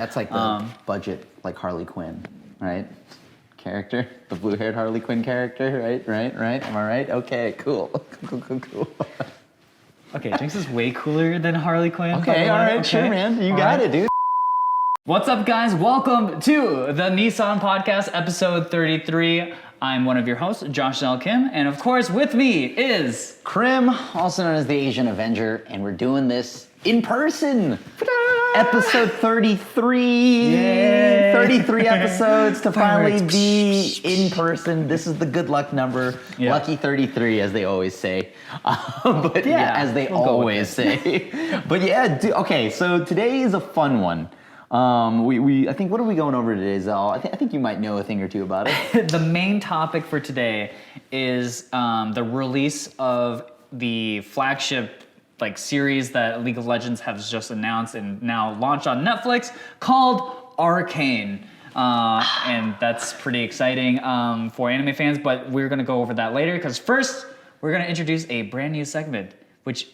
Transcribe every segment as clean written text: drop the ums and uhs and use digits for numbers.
That's like the budget, like Harley Quinn, right? Character, the blue-haired Harley Quinn character, right? Am I right? Okay, cool. Cool. Okay, Jinx is way cooler than Harley Quinn. Okay, all right, sure, man. You got it, dude. What's up, guys? Welcome to the Nissan Podcast, episode 33. I'm one of your hosts, Josh L. Kim, and of course, with me is... Krim, also known as the Asian Avenger, and we're doing this in person. Episode 33. Yay. 33 episodes to finally be in person. This is the good luck number. Yeah. Lucky 33, as they always say. But yeah, as they always say. But yeah, okay, so today is a fun one. I think, what are we going over today, Zal? I think you might know a thing or two about it. The main topic for today is the release of the flagship series that League of Legends has just announced and now launched on Netflix called Arcane. And that's pretty exciting for anime fans, but we're going to go over that later because first we're going to introduce a brand new segment, which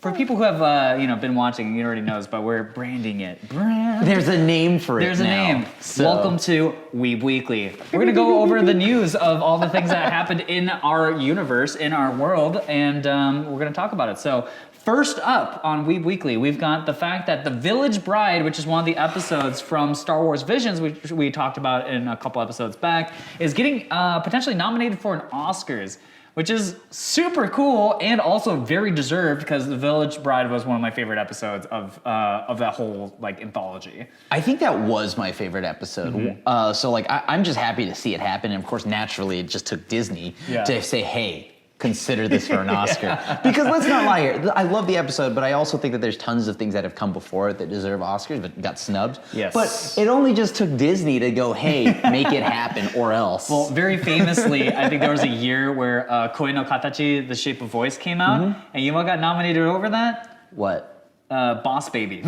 for people who have been watching, you already knows, but we're branding it. There's a name for it. There's a now. name. So. Welcome to Weeb Weekly. We're gonna go over the news of all the things that happened in our universe, in our world, and we're gonna talk about it. So first up on Weeb Weekly, we've got the fact that The Village Bride, which is one of the episodes from Star Wars Visions, which we talked about in a couple episodes back, is getting potentially nominated for an Oscars, which is super cool and also very deserved because The Village Bride was one of my favorite episodes of that whole anthology. I think that was my favorite episode. Mm-hmm. So I'm just happy to see it happen. And of course, naturally, it just took Disney to say, hey, consider this for an Oscar. Because let's not lie here. I love the episode, but I also think that there's tons of things that have come before it that deserve Oscars, but got snubbed. Yes. But it only just took Disney to go, hey, make it happen or else. Well, very famously, I think there was a year where Koi no Katachi, The Shape of Voice came out, and you know what got nominated over that? What? Boss Baby.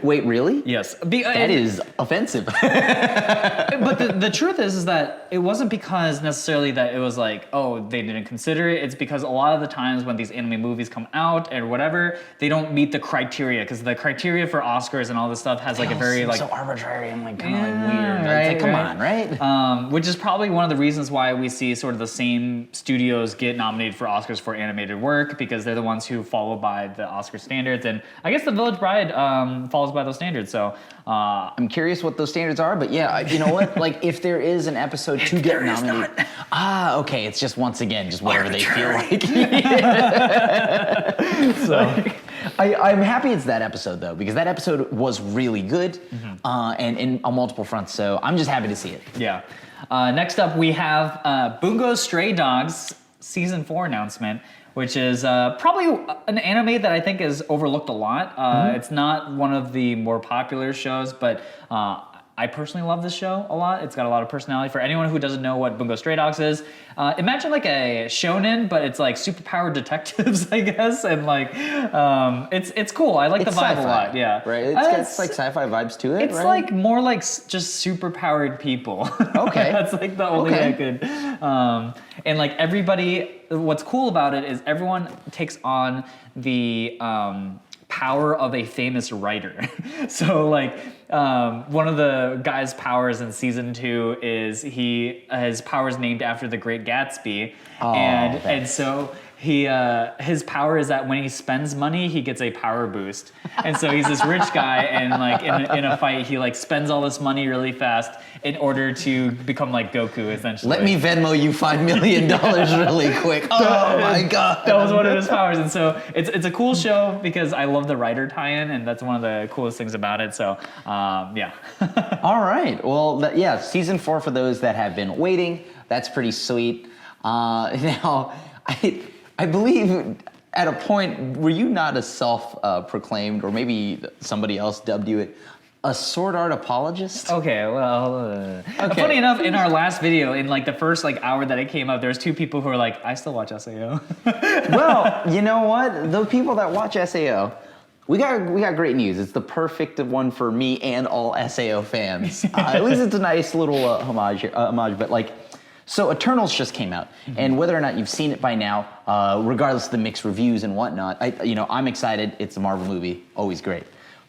Wait, really? Yes. That is offensive. But the truth is that it wasn't because necessarily that it was they didn't consider it. It's because a lot of the times when these anime movies come out or whatever, they don't meet the criteria because the criteria for Oscars and all this stuff has a very so arbitrary and kind of weird. Right, come on, right? Which is probably one of the reasons why we see sort of the same studios get nominated for Oscars for animated work because they're the ones who follow by the Oscar standards, and I guess The Village Bride follows by those standards. So I'm curious what those standards are, but yeah, you know what? If there is an episode to get nominated, okay, it's just once again just whatever they feel like. So I'm happy it's that episode though, because that episode was really good, and on multiple fronts. So I'm just happy to see it. Yeah. Next up, we have Bungo Stray Dogs season 4 announcement, which is probably an anime that I think is overlooked a lot. It's not one of the more popular shows, but I personally love this show a lot. It's got a lot of personality. For anyone who doesn't know what Bungo Stray Dogs is, imagine a shonen, but it's superpowered detectives, I guess, and it's cool. I like the vibe a lot. Yeah, right. It's sci-fi vibes to it. It's right? More just superpowered people. Okay, that's the only way I could. And everybody, what's cool about it is everyone takes on the power of a famous writer. So one of the guy's powers in season 2 is his powers named after the Great Gatsby, and so his power is that when he spends money, he gets a power boost. And so he's this rich guy, and in a fight, he spends all this money really fast in order to become like Goku, essentially. Let me Venmo you $5 million really quick. Oh my god, that was one of his powers. And so it's a cool show because I love the writer tie-in, and that's one of the coolest things about it. So yeah. All right. Well, season 4 for those that have been waiting. That's pretty sweet. Now, I believe at a point, were you not a self-proclaimed, or maybe somebody else dubbed you it, a sword art apologist? Okay, well, funny enough, in our last video, in the first hour that it came up, there's 2 people who are I still watch SAO. Well, you know what? The people that watch SAO, we got great news. It's the perfect one for me and all SAO fans. At least it's a nice little homage, but So Eternals just came out, and whether or not you've seen it by now, regardless of the mixed reviews and whatnot, I'm excited. It's a Marvel movie, always great.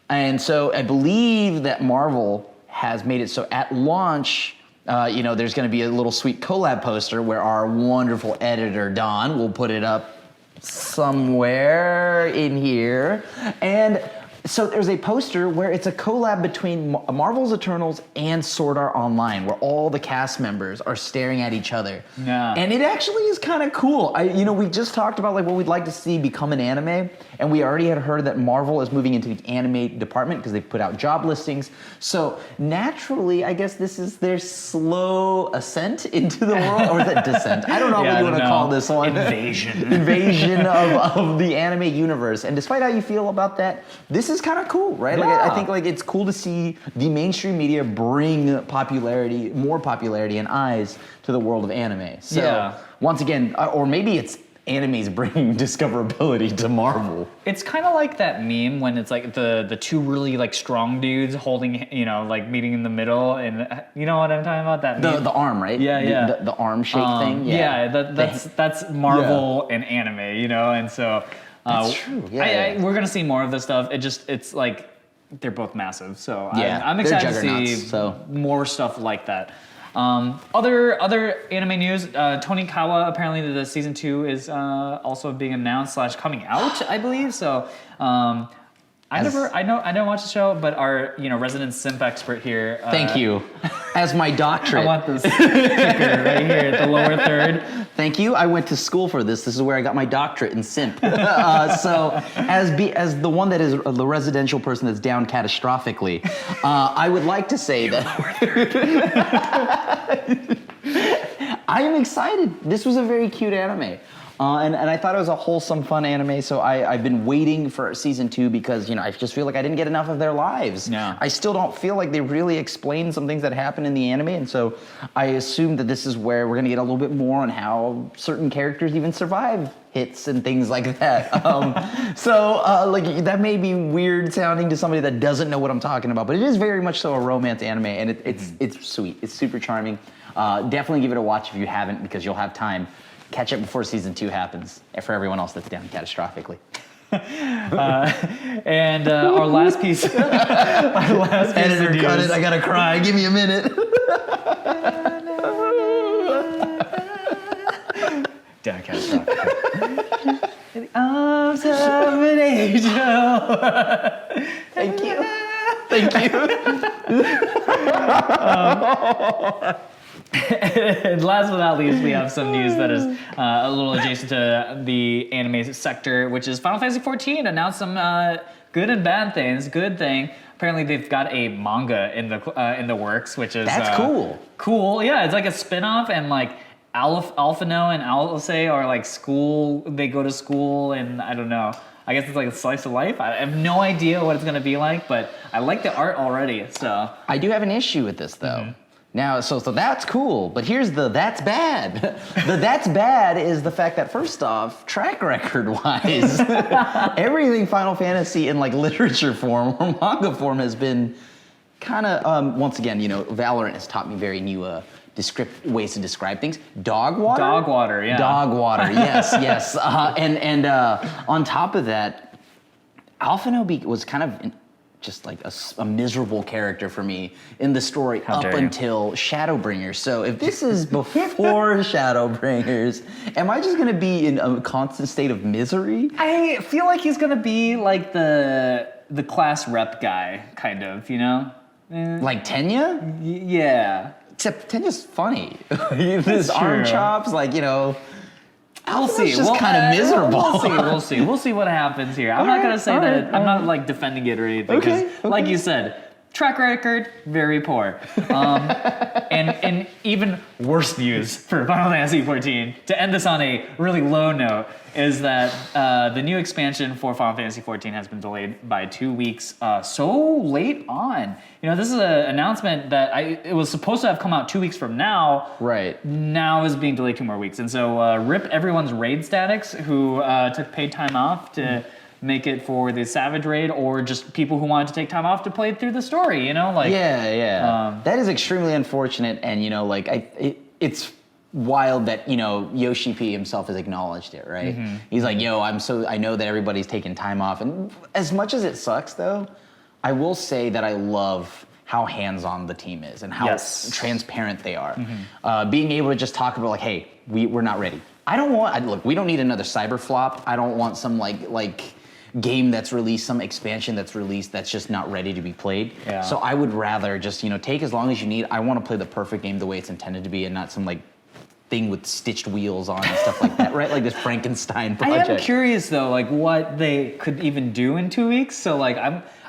And so I believe that Marvel has made it so at launch, there's going to be a little sweet collab poster where our wonderful editor, Don, will put it up somewhere in here. And so there's a poster where it's a collab between Marvel's Eternals and Sword Art Online, where all the cast members are staring at each other. Yeah. And it actually is kind of cool. We just talked about like what we'd like to see become an anime, and we already had heard that Marvel is moving into the anime department because they put out job listings. So naturally, I guess this is their slow ascent into the world, or is that descent? I don't know what you want to call this one. Invasion of the anime universe. And despite how you feel about that, this is kind of cool, right? Like I think like it's cool to see the mainstream media bring more popularity and eyes to the world of anime. So once again, or maybe it's animes bringing discoverability to Marvel. It's kind of like that meme when it's like the two really like strong dudes holding, like meeting in the middle, and you know what I'm talking about? That meme? The arm, right? Yeah. The arm shake thing. That's Marvel and anime, and so that's true. We're gonna see more of this stuff. It's like they're both massive, so I'm they're excited to see more stuff like that. Other anime news, Tonikawa, apparently the season 2 is also being announced / coming out, I believe. So I don't watch the show, but our resident simp expert here. Thank you. As my doctorate. I want this sticker right here at the lower third. Thank you. I went to school for this. This is where I got my doctorate in simp. So as the one that is the residential person that's down catastrophically, I would like to say that I am excited. This was a very cute anime. And I thought it was a wholesome, fun anime, so I've been waiting for season 2 because, I just feel like I didn't get enough of their lives. Yeah. I still don't feel like they really explained some things that happen in the anime, and so I assume that this is where we're going to get a little bit more on how certain characters even survive hits and things like that. That may be weird sounding to somebody that doesn't know what I'm talking about, but it is very much so a romance anime, and it's sweet. It's super charming. Definitely give it a watch if you haven't, because you'll have time. Catch it before season 2 happens, and for everyone else that's down catastrophically. And our last piece. Editor, cut it. I gotta cry. Give me a minute. Down catastrophically. In the arms of an angel. Thank you. Thank you. And last but not least, we have some news that is a little adjacent to the anime sector, which is Final Fantasy XIV announced some good and bad things. Good thing, apparently they've got a manga in the works, which is that's cool. Cool, yeah. It's like a spin-off, and like Alphino and Alice are like school. They go to school, and I don't know. I guess it's like a slice of life. I have no idea what it's gonna be like, but I like the art already. So I do have an issue with this though. Mm-hmm. Now, so that's cool, but here's that's bad. The that's bad is the fact that, first off, track record-wise, everything Final Fantasy in like literature form or manga form has been kind of, once again, Valorant has taught me very new ways to describe things. Dog water? Dog water, yeah. Dog water, yes. And on top of that, Alphino was kind of just like a miserable character for me in the story up until Shadowbringers. So if this is before Shadowbringers, am I just going to be in a constant state of misery? I feel like he's going to be like the class rep guy, kind of, Like Tenya? Yeah. Except Tenya's funny. His arm chops, We'll see. Just kind of miserable. We'll see. We'll see what happens here. I'm not gonna say that. I'm not like defending it or anything. Okay. Like you said, track record very poor. And even worse news for Final Fantasy XIV, to end this on a really low note, is that the new expansion for Final Fantasy XIV has been delayed by 2 weeks. So late on. This is an announcement that it was supposed to have come out 2 weeks from now. Right. Now is being delayed 2 more weeks. And so rip everyone's raid statics who took paid time off to make it for the Savage Raid, or just people who wanted to take time off to play through the story, that is extremely unfortunate, and it's wild that Yoshi P himself has acknowledged it, right? He's like, I know that everybody's taking time off, and as much as it sucks though, I will say that I love how hands-on the team is and how Yes. transparent they are. Being able to just talk about like, hey, we're not ready. I don't want, look, we don't need another cyber flop. I don't want some like game that's released, some expansion that's released that's just not ready to be played. Yeah. So I would rather just, take as long as you need. I want to play the perfect game the way it's intended to be and not some like thing with stitched wheels on and stuff like that, right? Like this Frankenstein project. I am curious though, like what they could even do in 2 weeks. So like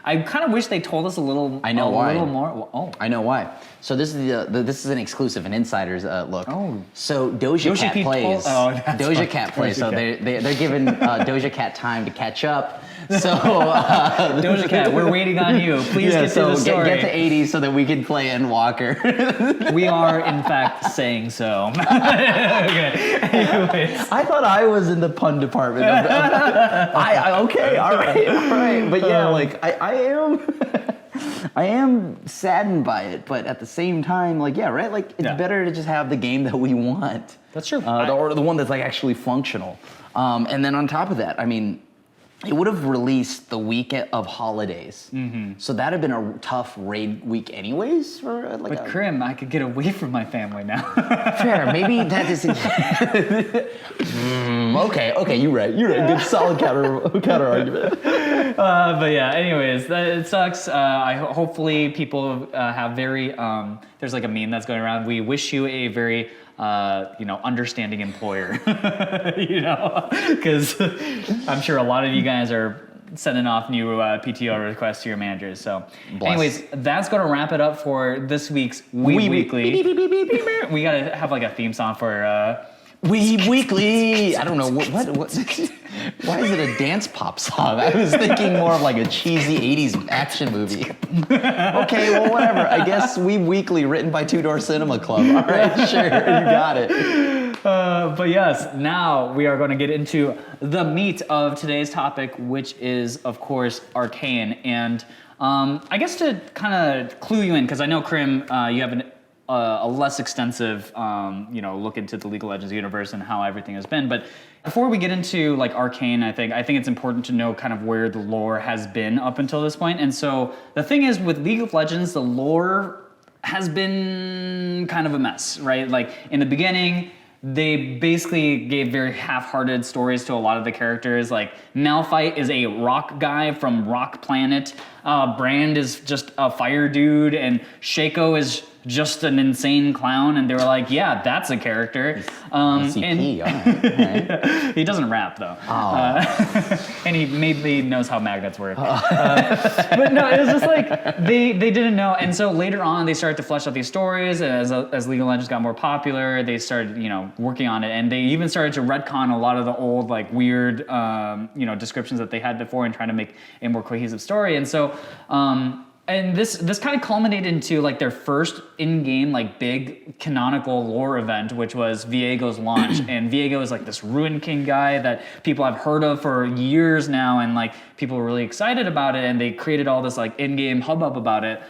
I kind of wish they told us a little. I know a why. little more. Well, oh, I know why. So this is this is an exclusive, an insider's look. Oh. So Doja Yoshi Cat P plays. that's Doja fine. Cat plays. Doja So Cat. they're giving Doja Cat time to catch up. So Doja Cat, we're waiting on you. Please yeah, get so to the story. get to 80 so that we can play Endwalker. We are in fact saying so. Okay. Anyways. I thought I was in the pun department. Okay, all right. But yeah, like I am. I am saddened by it, but at the same time, like, yeah, right? Like, it's Yeah. better to just have the game that we want. That's true. Or the one that's, like, actually functional. And then on top of that, I mean, it would have released the week of holidays. So that had been a tough raid week anyways. For, like, But Krim, I could get away from my family now. fair, maybe that isn't... Okay, you're right. Good, solid counter argument. But yeah, anyways, it sucks. Hopefully people have very, there's like a meme that's going around. We wish you a very, understanding employer, because I'm sure a lot of you guys are sending off new PTO requests to your managers. So Bless. anyways, that's going to wrap it up for this week's Weekly. We got to have like a theme song for... Weekly. I don't know what. Why is it a dance pop song? I was thinking more of like a cheesy '80s action movie. Okay, well, whatever. I guess Weekly, written by Two Door Cinema Club. All right, sure, you got it. But yes, now we are going to get into the meat of today's topic, which is, of course, Arcane. And I guess to kind of clue you in, because I know, Krim, you have a less extensive, look into the League of Legends universe and how everything has been. But before we get into like Arcane, I think it's important to know kind of where the lore has been up until this point. And so the thing is, with League of Legends, the lore has been kind of a mess, right? Like in the beginning, they basically gave very half-hearted stories to a lot of the characters. Like Malphite is a rock guy from Rock Planet. Brand is just a fire dude, and Shaco is just an insane clown. And they were like, "Yeah, that's a character." CP, all right. He doesn't rap though, Oh. and he maybe knows how magnets work. But no, it was just like they didn't know. And so later on, they started to flesh out these stories. And as League of Legends got more popular, they started working on it, and they even started to retcon a lot of the old like weird descriptions that they had before and trying to make a more cohesive story. And so. And this kind of culminated into like their first in-game like big canonical lore event, which was Viego's launch. And Viego is like this Ruin King guy that people have heard of for years now, and like people were really excited about it, and they created all this like in-game hubbub about it.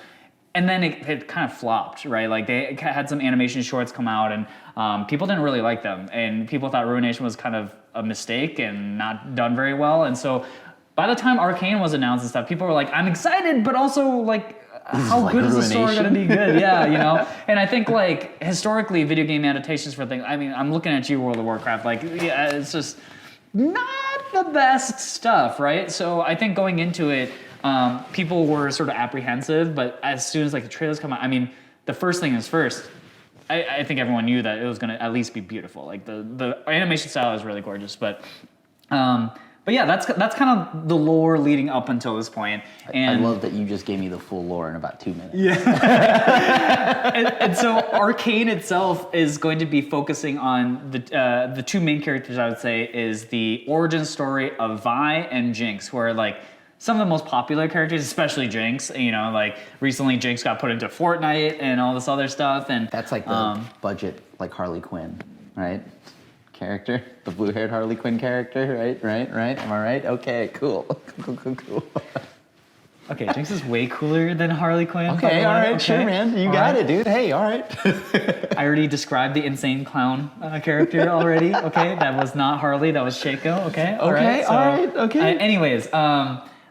And then it kind of flopped, right? Like they had some animation shorts come out, and people didn't really like them, and people thought Ruination was kind of a mistake and not done very well. And so by the time Arcane was announced and stuff, people were like, I'm excited, but also like, how like good is the story Ruination? going to be good? Yeah, And I think like historically, video game adaptations for things, I mean, I'm looking at you, World of Warcraft, like, yeah, it's just not the best stuff, right? So I think going into it, people were sort of apprehensive, but as soon as like the trailers come out, I mean, the first thing is first. I think everyone knew that it was going to at least be beautiful. Like the animation style is really gorgeous, but yeah, that's kind of the lore leading up until this point. And I love that you just gave me the full lore in about 2 minutes. Yeah. and so Arcane itself is going to be focusing on the two main characters, I would say, is the origin story of Vi and Jinx, who are like some of the most popular characters, especially Jinx. Like recently Jinx got put into Fortnite and all this other stuff. And That's like the budget, like Harley Quinn, right? Character, the blue-haired Harley Quinn character, right? Am I right? Okay, cool. Cool. Okay, Jinx is way cooler than Harley Quinn. Okay, all right, sure, man. You got it, dude. Hey, all right. I already described the insane clown character already. Okay, that was not Harley, that was Shaco. Okay, all right. Okay. Anyways,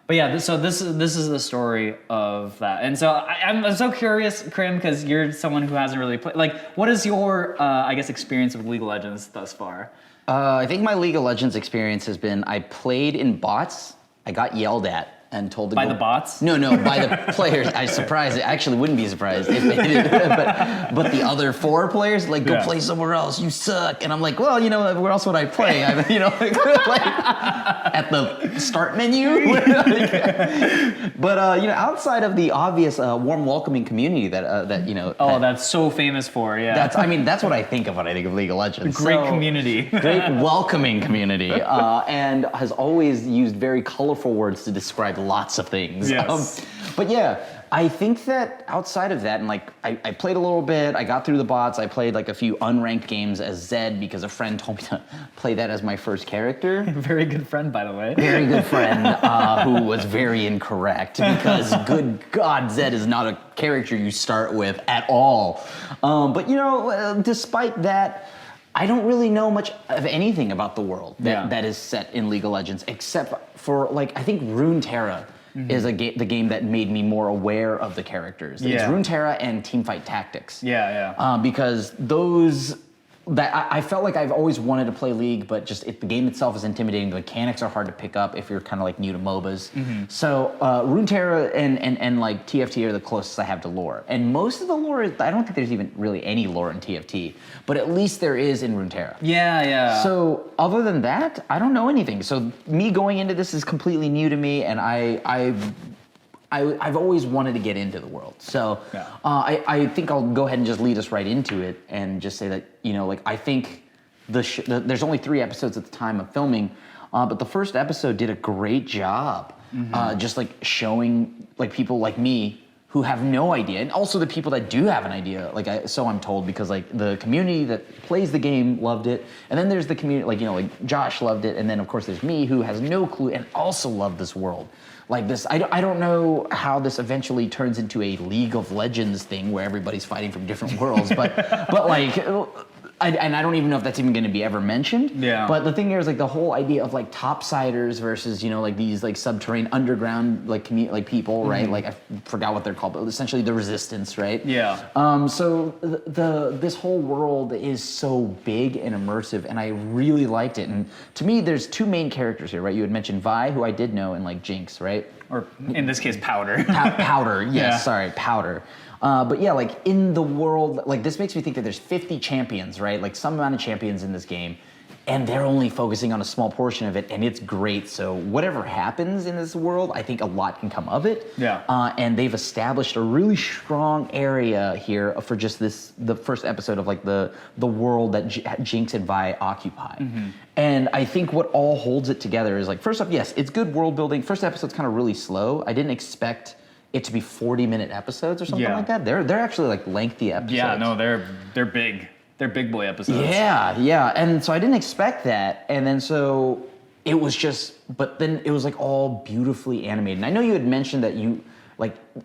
But yeah, so this is the story of that, and so I'm so curious, Krim, because you're someone who hasn't really played. Like, what is your I guess experience with League of Legends thus far? I think my League of Legends experience has been I played in bots. I got yelled at and told to By go. the bots? No, by the players. I actually wouldn't be surprised if they did. But the other 4 players, like, go Yeah. play somewhere else. You suck. And I'm like, well, where else would I play? Like, at the start menu. But outside of the obvious warm, welcoming community Oh, that's so famous for, yeah. that's what I think of when I think of League of Legends. Great So- community. great welcoming community, and has always used very colorful words to describe lots of things. Yes. But yeah, I think that outside of that, and like I played a little bit, I got through the bots, I played like a few unranked games as Zed because a friend told me to play that as my first character. Very good friend, by the way. Very good friend who was very incorrect because good God, Zed is not a character you start with at all. But despite that, I don't really know much of anything about the world that is set in League of Legends, except for I think Runeterra is the game that made me more aware of the characters. It's Yeah. Runeterra and Teamfight Tactics. Yeah. Because those that I felt like I've always wanted to play League, but just the game itself is intimidating. The mechanics are hard to pick up if you're kind of like new to MOBAs. So Runeterra and like TFT are the closest I have to lore. And most of the lore, I don't think there's even really any lore in TFT, but at least there is in Runeterra. Yeah. So other than that, I don't know anything. So me going into this is completely new to me, and I've always wanted to get into the world. So I think I'll go ahead and just lead us right into it and just say that, I think there's only 3 episodes at the time of filming, but the first episode did a great job just like showing like people like me who have no idea, and also the people that do have an idea, so I'm told, because like the community that plays the game loved it, and then there's the community, like Josh loved it, and then of course there's me who has no clue and also loved this world. Like this, I don't know how this eventually turns into a League of Legends thing where everybody's fighting from different worlds, but like, and I don't even know if that's even going to be ever mentioned. Yeah. But the thing here is like the whole idea of like topsiders versus like these like subterranean underground like people, right? Like I forgot what they're called, but essentially the resistance, right? Yeah. So this whole world is so big and immersive, and I really liked it. And to me, there's 2 main characters here, right? You had mentioned Vi, who I did know, and like Jinx, right? Or in this case, Powder. Powder, yes, Yeah. sorry, Powder. But yeah, like in the world, like this makes me think that there's 50 champions, right? Like some amount of champions in this game, and they're only focusing on a small portion of it, and it's great. So whatever happens in this world, I think a lot can come of it. Yeah. And they've established a really strong area here for just the first episode of like the world that Jinx and Vi occupy. And I think what all holds it together is like, first off, yes, it's good world building. First episode's kind of really slow. I didn't expect it to be 40-minute episodes or something like that. They're actually like lengthy episodes. Yeah, no, they're big. They're big boy episodes. Yeah. And so I didn't expect that. And then so it was but then it was like all beautifully animated. And I know you had mentioned that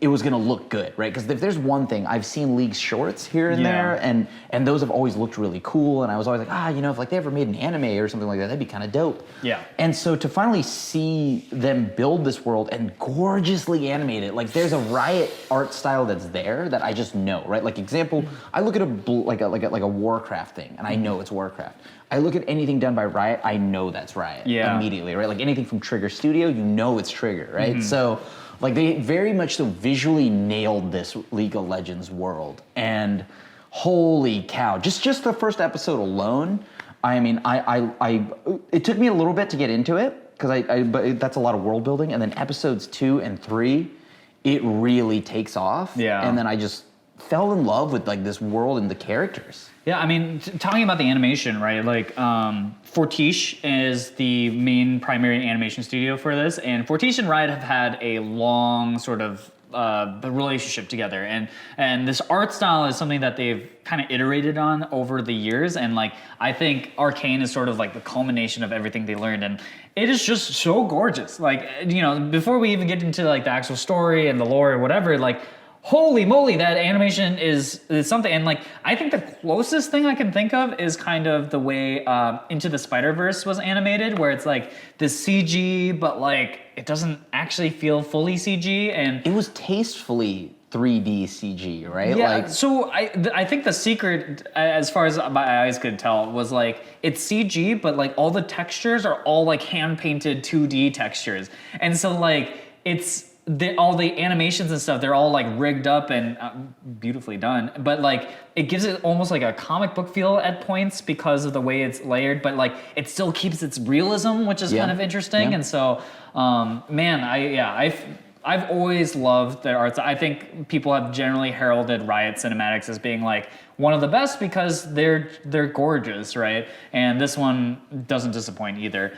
it was gonna look good, right? Because if there's one thing, I've seen League shorts here and there, and those have always looked really cool. And I was always like, if like they ever made an anime or something like that, that'd be kind of dope. Yeah. And so to finally see them build this world and gorgeously animate it, like there's a Riot art style that's there that I just know, right? Like example, I look at a Warcraft thing, and I know it's Warcraft. I look at anything done by Riot, I know that's Riot immediately, right? Like anything from Trigger Studio, it's Trigger, right? So like they very much so visually nailed this League of Legends world, and holy cow, just the first episode alone. I mean, it took me a little bit to get into it because but that's a lot of world building, and then episodes 2 and 3, it really takes off. Yeah. And then I just fell in love with like this world and the characters. Yeah, I mean, talking about the animation, right? Like, Fortiche is the main primary animation studio for this, and Fortiche and Riot have had a long sort of relationship together, and this art style is something that they've kind of iterated on over the years, and like I think Arcane is sort of like the culmination of everything they learned, and it is just so gorgeous. Like, before we even get into like the actual story and the lore or whatever, like, holy moly, that animation is something. And like, I think the closest thing I can think of is kind of the way Into the Spider-Verse was animated, where it's like this CG, but like it doesn't actually feel fully CG. And It was tastefully 3D CG, right? yeah, Like, so I think the secret, as far as my eyes could tell, was like it's CG, but like all the textures are all like hand painted 2D textures, and so like it's all the animations and stuff, they're all like rigged up and beautifully done, but like it gives it almost like a comic book feel at points because of the way it's layered, but like it still keeps its realism, which is Yeah. kind of interesting. Yeah. And so man, I've always loved their arts. I think people have generally heralded Riot Cinematics as being like one of the best because they're gorgeous, right? And this one doesn't disappoint either.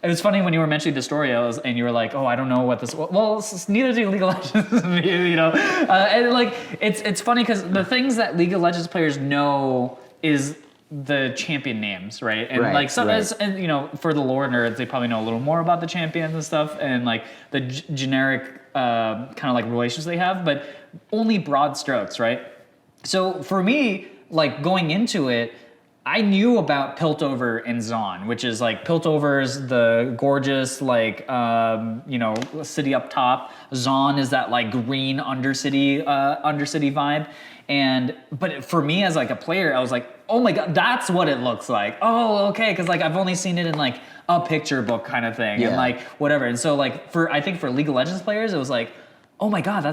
It was funny when you were mentioning the story, and you were like, "Oh, I don't know what this." Well, neither do League of Legends, you know. And like, it's funny because the things that League of Legends players know is the champion names, right? And Right, like some, right. and you know, for the lore nerds, they probably know a little more about the champions and stuff, and like the generic kind of like relations they have, but only broad strokes, right? So for me, like going into it, I knew about Piltover and Zaun, which is like Piltover's the gorgeous like you know, city up top. Zaun is that like green undercity vibe. But for me as like a player, I was like, oh my god, that's what it looks like. Oh, okay, because like I've only seen it in like a picture book kind of thing, and Yeah. like whatever. And so like I think for League of Legends players, it was like, oh my god,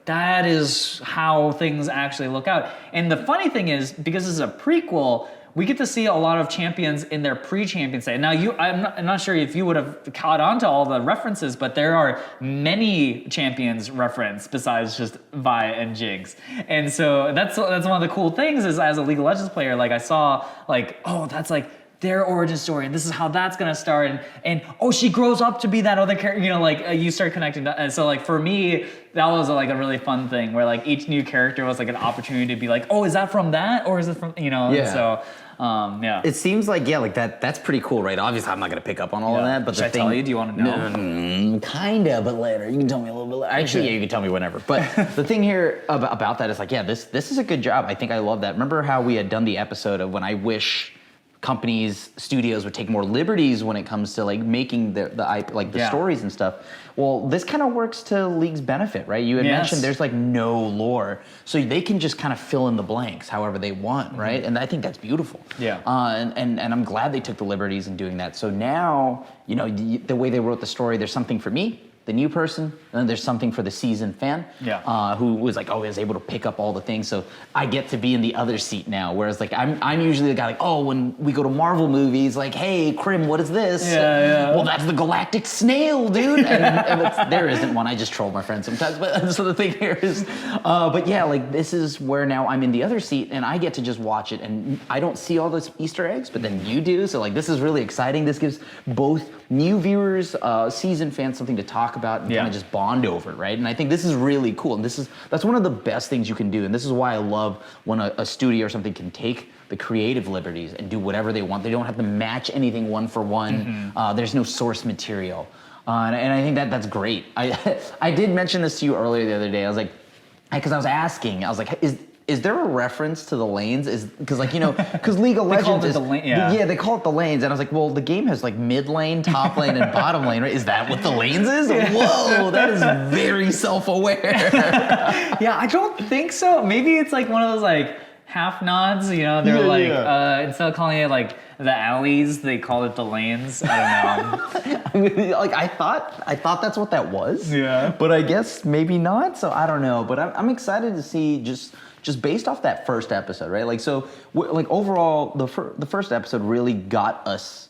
that is how things actually look out. And the funny thing is, because this is a prequel, we get to see a lot of champions in their pre-champion state. Now, I'm not sure if you would have caught on to all the references, but there are many champions referenced besides just Vi and Jinx. And so that's one of the cool things is as a League of Legends player, like I saw like, oh, that's like their origin story, and this is how that's gonna start, and oh, she grows up to be that other character, you know, like you start connecting. And so like for me, that was like a really fun thing where like each new character was like an opportunity to be like, oh, is that from that, or is it from, you know? Yeah. And so yeah. it seems like, yeah, like that's pretty cool, right? Obviously, I'm not going to pick up on all of that, but Should the I thing, tell you? Do you want to know? Kinda, but later. You can tell me a little bit later. Actually, yeah, you can tell me whenever. But the thing here about that is like, yeah, this is a good job. I think I love that. Remember how we had done the episode of when I wish companies, studios would take more liberties when it comes to like making the IP, like the Yeah. stories and stuff. Well, this kind of works to League's benefit, right? You had Yes. mentioned there's like no lore, so they can just kind of fill in the blanks however they want, right? And I think that's beautiful. Yeah. And I'm glad they took the liberties in doing that. So now, you know, the way they wrote the story, there's something for me, the new person, and then there's something for the seasoned fan, who was like, oh, is able to pick up all the things. So I get to be in the other seat now. Whereas like I'm usually the guy like, oh, when we go to Marvel movies, like, hey, Krim, what is this? Yeah. Well, that's the galactic snail, dude. And there isn't one. I just troll my friends sometimes. But so the thing here is, but yeah, like this is where now I'm in the other seat and I get to just watch it, and I don't see all those Easter eggs, but then you do. So like this is really exciting. This gives both new viewers, seasoned fans something to talk about and kind of just bond over, right? And I think this is really cool. And that's one of the best things you can do. And this is why I love when a studio or something can take the creative liberties and do whatever they want. They don't have to match anything one for one. There's no source material. And I think that's great. I did mention this to you earlier the other day. I was like, because I was asking, I was like, is there a reference to the lanes? Because like, you know, because League of They call Legends it is the lane, yeah. they call it the lanes, and I was like, well, the game has like mid lane, top lane, and bottom lane, right? Is that what the lanes is? Whoa, that is very self-aware. Yeah, I don't think so. Maybe it's like one of those like half nods, you know, they're instead of calling it like the alleys, they call it the lanes. I don't know. Like I thought that's what that was. Yeah. But I guess maybe not. So I don't know. But I'm excited to see just based off that first episode, right? Like so, like overall, the first episode really got us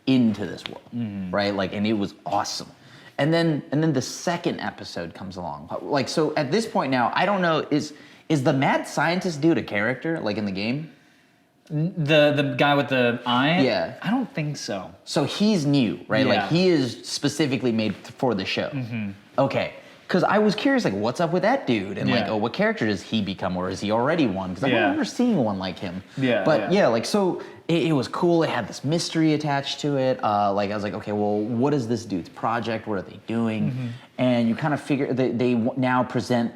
into this world, right? Like, and it was awesome. And then the second episode comes along. Like so, at this point now, I don't know is the mad scientist dude a character like in the game? The guy with the eye? Yeah. I don't think so. So he's new, right? Yeah. Like he is specifically made for the show. Okay. Because I was curious, like, what's up with that dude? And like, Yeah. oh, what character does he become, or is he already one? Because I don't Yeah. remember seeing one like him. Yeah, But yeah. like, so it was cool. It had this mystery attached to it. Like, I was like, okay, well, what is this dude's project? What are they doing? And you kind of figure they now present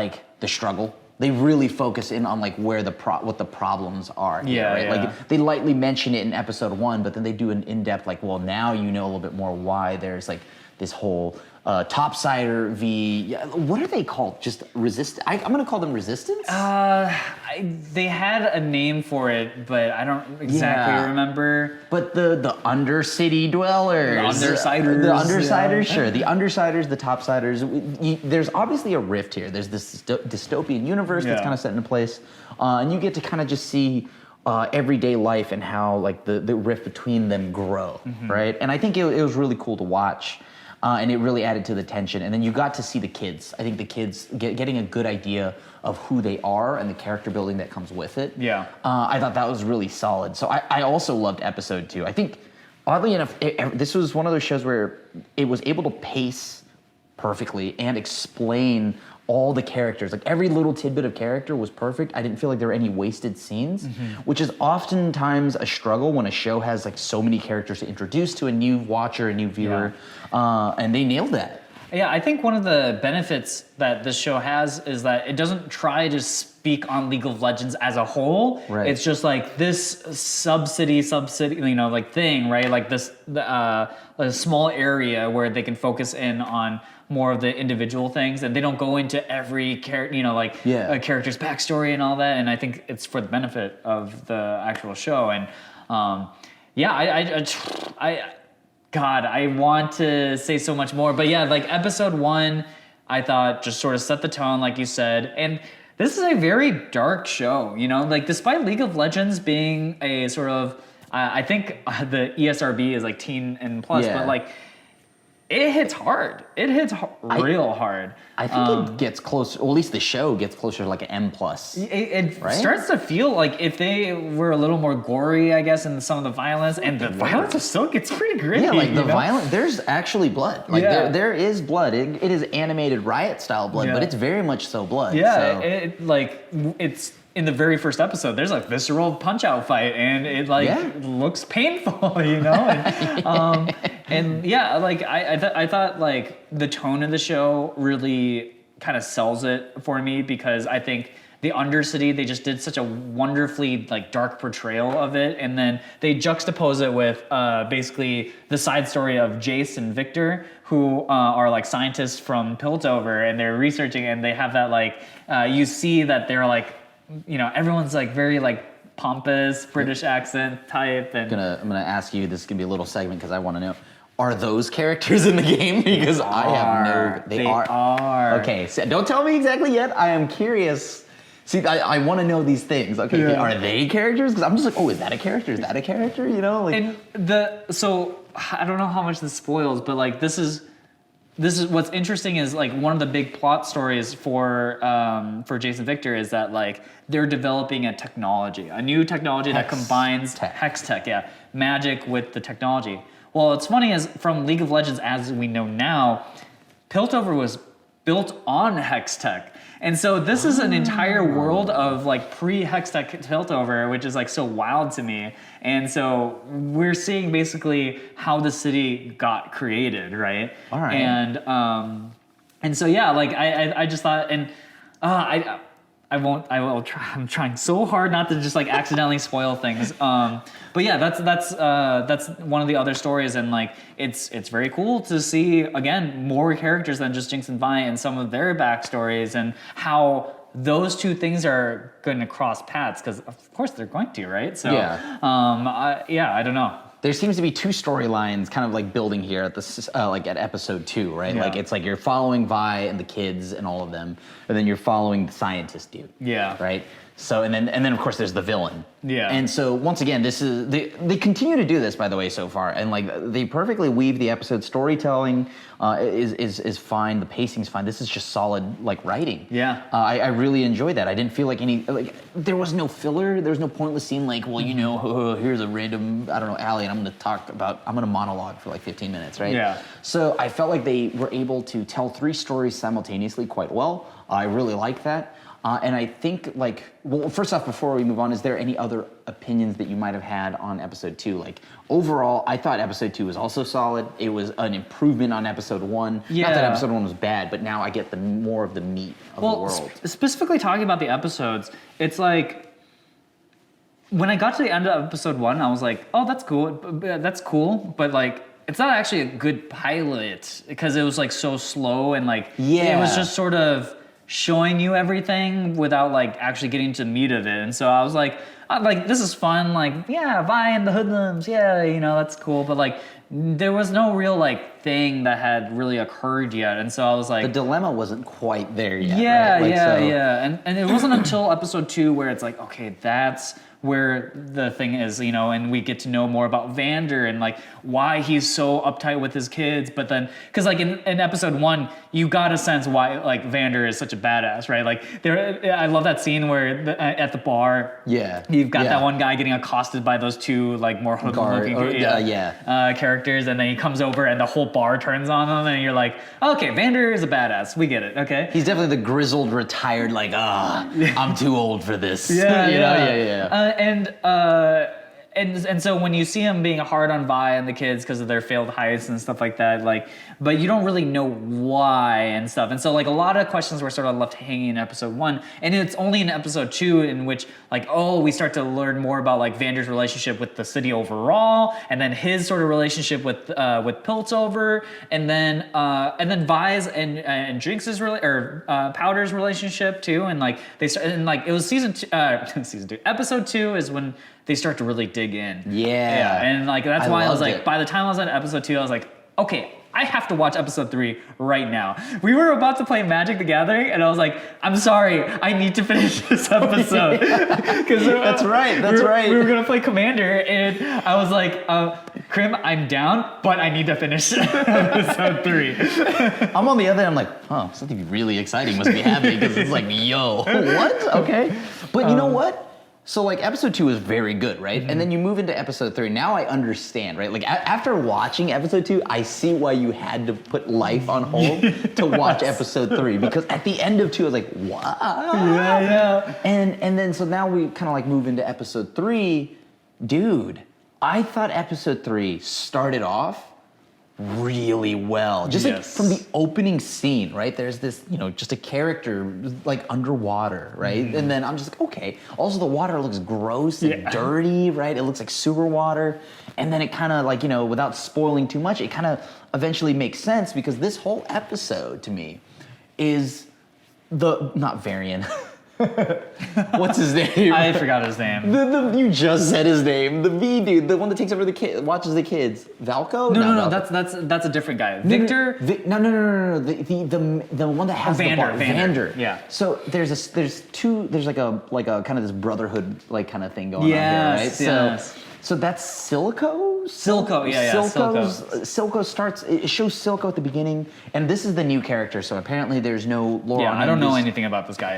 like the struggle. They really focus in on like where what the problems are. Here, Yeah, right? yeah. Like they lightly mention it in episode 1, but then they do an in-depth like, well, now you know a little bit more why there's like this whole topsider what are they called? Just I'm gonna call them resistance. They had a name for it, but I don't exactly Yeah. remember. But the undercity dwellers, The Undersiders, the undersiders, yeah. sure, the undersiders, the topsiders. There's obviously a rift here. There's this dystopian universe that's Yeah. kind of set into place, and you get to kind of just see everyday life and how like the rift between them grow, right? And I think it was really cool to watch. And it really added to the tension. And then you got to see the kids. I think the kids getting a good idea of who they are and the character building that comes with it. Yeah. I thought that was really solid. So I also loved episode 2. I think, oddly enough, this was one of those shows where it was able to pace perfectly and explain all the characters. Like every little tidbit of character was perfect. I didn't feel like there were any wasted scenes, which is oftentimes a struggle when a show has like so many characters to introduce to a new watcher, a new viewer, and they nailed that. Yeah, I think one of the benefits that this show has is that it doesn't try to speak on League of Legends as a whole. Right. It's just like this sub-city, you know, like thing, right? Like this a small area where they can focus in on more of the individual things, and they don't go into every character, you know, like a character's backstory and all that. And I think it's for the benefit of the actual show. And God, I want to say so much more, but yeah, like episode 1, I thought just sort of set the tone, like you said, and this is a very dark show, you know, like despite League of Legends being a sort of, I think the ESRB is like teen and plus, but like it hits hard. It hits real hard. I think it gets closer, or at least the show gets closer to like an M+. It right? starts to feel like if they were a little more gory, I guess, in some of the violence, and the violence still gets pretty gritty. Yeah, like the you know? violence, there's actually blood. Like there is blood. It is animated riot style blood, but it's very much so blood. Yeah, so. it's in the very first episode. There's a visceral punch out fight, and it looks painful, you know. And yeah, like I thought like the tone of the show really kind of sells it for me, because I think the Undercity, they just did such a wonderfully like dark portrayal of it, and then they juxtapose it with basically the side story of Jace and Victor, who are like scientists from Piltover, and they're researching, and they have that like you see that they're like, you know, everyone's like very like pompous British accent type, and I'm gonna ask you. This is gonna be a little segment because I want to know: are those characters in the game? Because I have no. They are. Okay, so don't tell me exactly yet. I am curious. See, I want to know these things. Okay, are they characters? Because I'm just like, oh, is that a character? Is that a character? You know, like. And so I don't know how much this spoils, but like this is what's interesting is like one of the big plot stories for Jason Victor is that like they're developing a new technology that combines hex tech, magic with the technology. Well, what's funny is from League of Legends, as we know now, Piltover was built on hex tech. And so this is an entire world of like pre-hex tech Piltover, which is like so wild to me. And so we're seeing basically how the city got created, right? All right. And so yeah, like I just thought, and I will try. I'm trying so hard not to just like accidentally spoil things. But yeah, that's one of the other stories, and like it's very cool to see again more characters than just Jinx and Vi and some of their backstories and how those two things are going to cross paths, because of course they're going to, right? So I don't know. There seems to be two storylines kind of like building here at this, like at episode 2, right? Yeah. Like it's like you're following Vi and the kids and all of them, and then you're following the scientist dude. Yeah. Right. So and then of course there's the villain. Yeah. And so once again, this is they continue to do this, by the way, so far, and like they perfectly weave the episode. Storytelling is fine. The pacing's fine. This is just solid like writing. Yeah. I really enjoyed that. I didn't feel like there was no filler. There was no pointless scene like, well, you know, here's a random, I don't know, alley, and I'm going to monologue for like 15 minutes, right? Yeah. So I felt like they were able to tell 3 stories simultaneously quite well. I really like that. And I think, like, well, first off, before we move on, is there any other opinions that you might have had on episode 2? Like, overall, I thought episode 2 was also solid. It was an improvement on episode 1. Yeah. Not that episode 1 was bad, but now I get the more of the meat of the world. Specifically talking about the episodes, it's like, when I got to the end of episode 1, I was like, oh, that's cool, but like, it's not actually a good pilot because it was like so slow and like, it was just sort of showing you everything without like actually getting to the meat of it. And so I was like, this is fun, like, yeah, Vi and the Hoodlums, yeah, you know, that's cool, but like, there was no real like thing that had really occurred yet. And so I was like, the dilemma wasn't quite there yet. yeah, right? Like, yeah. And it wasn't until episode 2 where it's like, okay, that's where the thing is, you know, and we get to know more about Vander and like why he's so uptight with his kids. But then, because like in episode 1, you got a sense why like Vander is such a badass, right? Like I love that scene where at the bar, you've got that one guy getting accosted by those two like more hoodlum-looking characters, and then he comes over and the whole bar turns on him, and you're like, okay, Vander is a badass. We get it. Okay, he's definitely the grizzled, retired, like, I'm too old for this. Yeah. And so when you see him being hard on Vi and the kids because of their failed heists and stuff like that, like, but you don't really know why and stuff. And so like a lot of questions were sort of left hanging in episode 1, and it's only in episode 2 in which like, we start to learn more about like Vander's relationship with the city overall, and then his sort of relationship with Piltover, and then Vi's and Jinx's Powder's relationship too, and like they start, and like it was season 2, episode 2 is when they start to really dig in. Yeah. And like that's why I was like, by the time I was on episode 2, I was like, okay, I have to watch episode 3 right now. We were about to play Magic the Gathering, and I was like, I'm sorry, I need to finish this episode. That's right. We were gonna play Commander, and I was like, Krim, I'm down, but I need to finish episode 3. I'm on the other end, I'm like, something really exciting must be happening, because it's like, yo, what? Okay. But you know what? So like episode 2 is very good, right? Mm-hmm. And then you move into episode 3. Now I understand, right? Like after watching episode 2, I see why you had to put life on hold to watch episode 3, because at the end of 2, I was like, what? Yeah. And then so now we kind of like move into episode 3. Dude, I thought episode 3 started off really well. Just like from the opening scene, right? There's this, just a character like underwater, right? And then I'm just like, okay. Also the water looks gross and dirty, right? It looks like sewer water. And then it kind of like, without spoiling too much, it kind of eventually makes sense, because this whole episode to me is not Varian. What's his name? I forgot his name. You just said his name. The V dude, the one that takes over the kid, watches the kids. Valko? No. That's a different guy. Victor? No. The one that has the bar. Vander. Yeah. So there's like a kind of this brotherhood like kind of thing going on here, right? Yes. So that's Silco? Silco, yeah. Silco starts, it shows Silco at the beginning, and this is the new character, so apparently there's no lore on him. I don't know anything about this guy,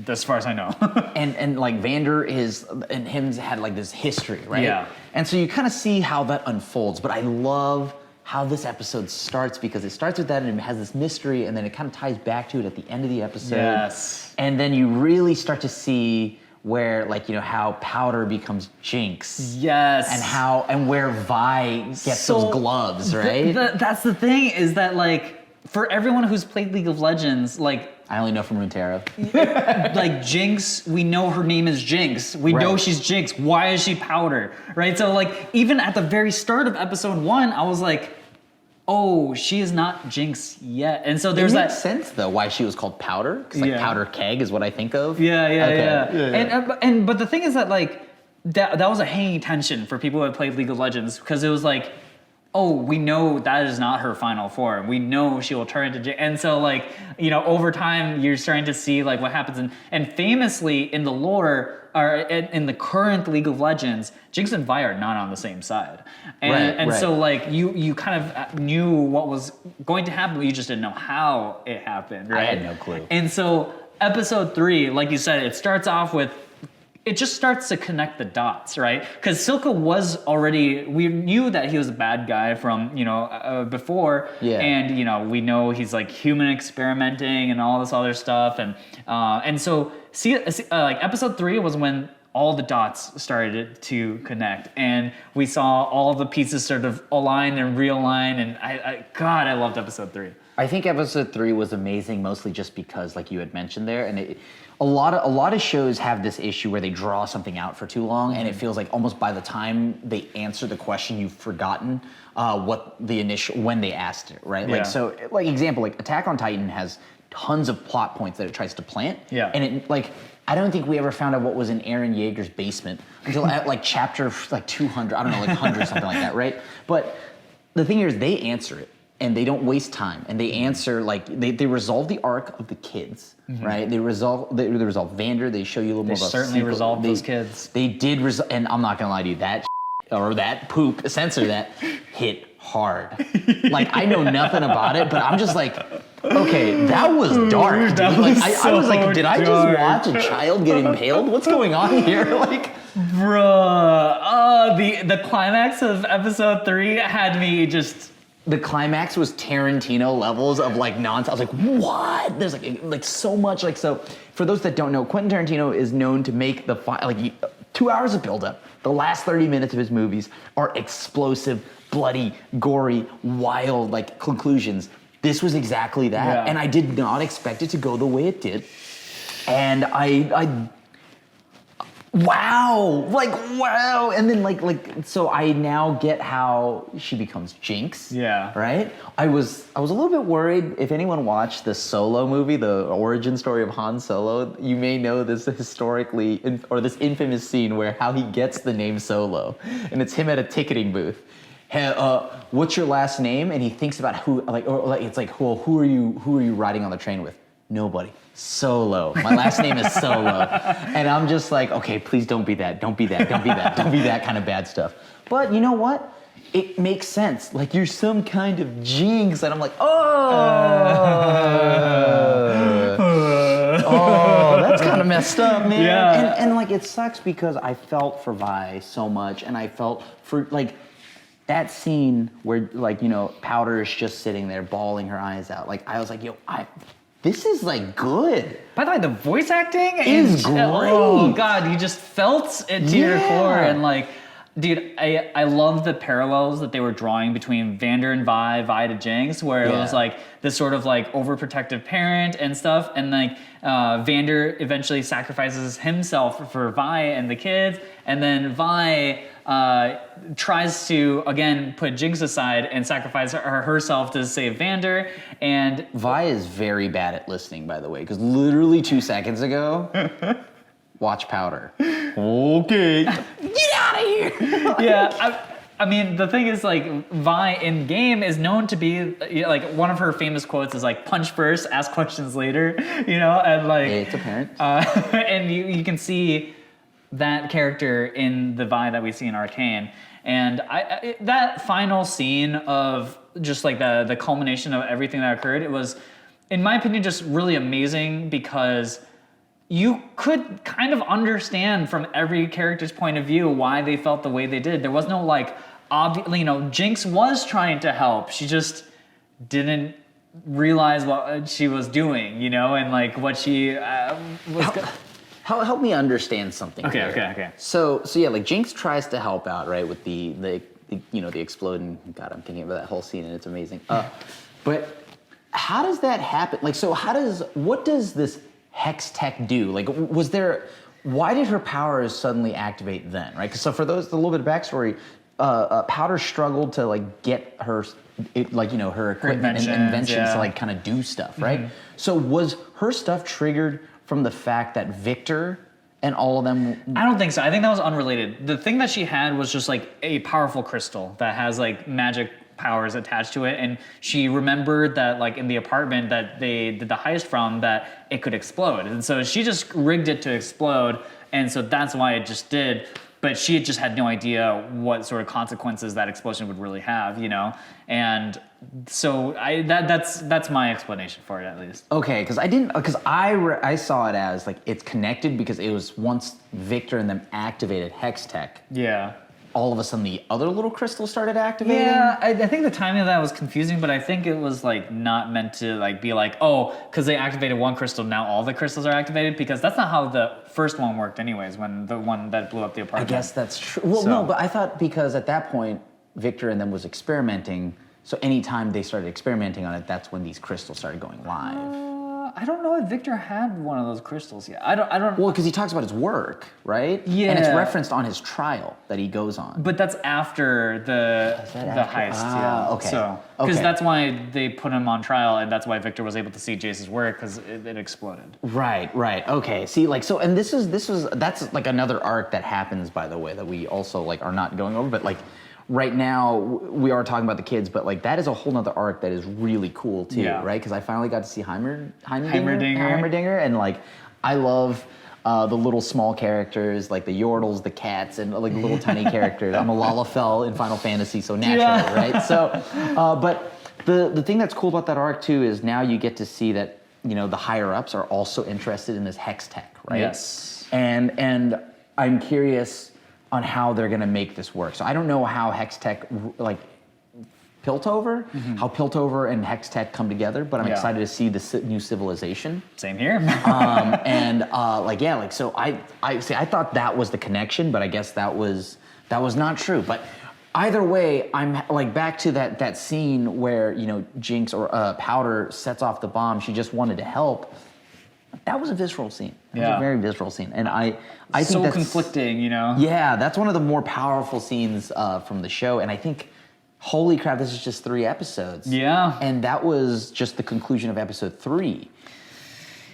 as far as I know. and like Vander and him had like this history, right? Yeah. And so you kind of see how that unfolds, but I love how this episode starts, because it starts with that and it has this mystery, and then it kind of ties back to it at the end of the episode. Yes. And then you really start to see where how Powder becomes Jinx. Yes. And where Vi gets those gloves, right? That's the thing, is that like for everyone who's played League of Legends, like I only know from Runeterra. like Jinx, we know her name is Jinx. We know she's Jinx. Why is she Powder? Right? So like even at the very start of episode 1, I was like, oh, she is not Jinx yet. And so there's that sense though why she was called Powder, because like Powder Keg is what I think of. Yeah. And but the thing is that like that was a hanging tension for people who had played League of Legends, because it was like, oh, we know that is not her final form. We know she will turn into Jinx. And so like, over time you're starting to see like what happens. And famously in the lore, or in the current League of Legends, Jinx and Vi are not on the same side. And so like you kind of knew what was going to happen, but you just didn't know how it happened, right? I had no clue. And so episode 3, like you said, it starts off with it just starts to connect the dots, right? Because Silka was already, we knew that he was a bad guy from, before. Yeah. And, we know he's like human experimenting and all this other stuff. And so like episode 3 was when all the dots started to connect, and we saw all the pieces sort of align and realign. And I loved episode 3. I think episode 3 was amazing, mostly just because, like you had mentioned there, and a lot of shows have this issue where they draw something out for too long, and it feels like almost by the time they answer the question, you've forgotten when they asked it, right? Yeah. Like so, like example, like Attack on Titan has tons of plot points that it tries to plant, Yeah. and it like. I don't think we ever found out what was in Eren Yeager's basement until at like chapter like 200, I don't know, like 100, something like that, right? But the thing here is they answer it, and they don't waste time, and they answer like they resolve the arc of the kids, right? They resolve Vander. They show you a little more about. Certainly Silco. resolved those kids. They did resolve, and I'm not gonna lie to you, that or that poop censor that hit hard. Like I know nothing about it, but I'm just like, okay, that was dark. Dude. That Like was I was like, did I just dark. watch a child get impaled? What's going on here? Like. Bruh, the climax of episode 3 had me just. The climax was Tarantino levels of like nonsense. I was like, what? There's like so much like so. For those that don't know, Quentin Tarantino is known to make the 2 hours of buildup. The last 30 minutes of his movies are explosive, bloody, gory, wild like conclusions. This was exactly that, Yeah. and I did not expect it to go the way it did. And I wow, and then like so I now get how she becomes Jinx. Yeah. Right. I was a little bit worried. If anyone watched the Solo movie, the origin story of Han Solo, you may know this or this infamous scene where how he gets the name Solo, and it's him at a ticketing booth. Hey, what's your last name? And he thinks about who it's like, well, who are you riding on the train with? Nobody. Solo. My last name is Solo. And I'm just like, okay, please don't be that. Don't be that. Don't be that. Don't be that kind of bad stuff. But you know what? It makes sense. Like you're some kind of jinx. And I'm like, that's kind of messed up, man. Yeah. And like it sucks because I felt for Vi so much, and I felt for like that scene where Powder is just sitting there bawling her eyes out. Like I was like, this is like good. By the way, the voice acting is great. Oh god, you just felt it to your Yeah. core, and like, dude, I love the parallels that they were drawing between Vander and Vi to Jinx, where it was like this sort of like overprotective parent and stuff, and like Vander eventually sacrifices himself for Vi and the kids, and then Vi tries to again put Jinx aside and sacrifice herself to save Vander. And Vi is very bad at listening, by the way, because literally 2 seconds ago, watch Powder. Okay. Get out of here. yeah, I mean, the thing is, like, Vi in game is known to be, like, one of her famous quotes is like, punch first, ask questions later, and like, It's apparent. and you can see that character in the Vi that we see in Arcane. And that final scene of just like the culmination of everything that occurred, it was, in my opinion, just really amazing because you could kind of understand from every character's point of view why they felt the way they did. There was no like, Jinx was trying to help. She just didn't realize what she was doing, and like what she was. Help me understand something. Okay, here. okay. So yeah, like Jinx tries to help out, right, with the exploding. God, I'm thinking about that whole scene, and it's amazing. But how does that happen? Like, so what does this Hex Tech do? Like, why did her powers suddenly activate then, right? So for those, a little bit of backstory, Powder struggled to like get her equipment and inventions to like kind of do stuff, right? Mm-hmm. So was her stuff triggered from the fact that Victor and all of them? I don't think so. I think that was unrelated. The thing that she had was just like a powerful crystal that has like magic powers attached to it, and she remembered that like in the apartment that they did the heist from, that it could explode, and so she just rigged it to explode, and so that's why it just did. but she had just had no idea what sort of consequences that explosion would really have, and so that's my explanation for it, at least. Okay, I saw it as like it's connected because it was once Victor and them activated Hextech, Yeah. all of a sudden the other little crystals started activating. Yeah, I think the timing of that was confusing, but I think it was like not meant to like be like, oh, because they activated one crystal, now all the crystals are activated, because that's not how the first one worked anyways, when the one that blew up the I apartment. guess that's true. Well, So- no, but I thought because at that point Victor and them was experimenting, so anytime they started experimenting on it, that's when these crystals started going live. I don't know if Victor had one of those crystals yet. I don't. Well, because he talks about his work, right? Yeah. And it's referenced on his trial that he goes on. But that's after the after? heist. Ah, Yeah. okay. So because Okay. that's why they put him on trial, and that's why Victor was able to see Jace's work, because it exploded. Right, right. Okay. See, like, so, and that's like another arc that happens, by the way, that we also like are not going over, but like right now we are talking about the kids, but like that is a whole nother arc that is really cool too, Yeah. right? Because I finally got to see Heimerdinger. Heimerdinger, and like I love the little small characters, like the Yordles, the cats, and like the little tiny characters. I'm a Lalafell in Final Fantasy, so naturally, Yeah. right? So, but the thing that's cool about that arc too is now you get to see that the higher ups are also interested in this hex tech, right? Yes. And I'm curious on how they're going to make this work. So I don't know how Hextech, like Piltover, how Piltover and Hextech come together, but I'm Yeah. excited to see the new civilization. Same here. So I thought that was the connection, but I guess that was not true. But either way, I'm like back to that scene where Jinx or Powder sets off the bomb. She just wanted to help. That was a visceral scene. It was Yeah. a very visceral scene, and I think so that's conflicting, Yeah, that's one of the more powerful scenes from the show, and I think, holy crap, this is just 3 episodes. Yeah. And that was just the conclusion of episode 3.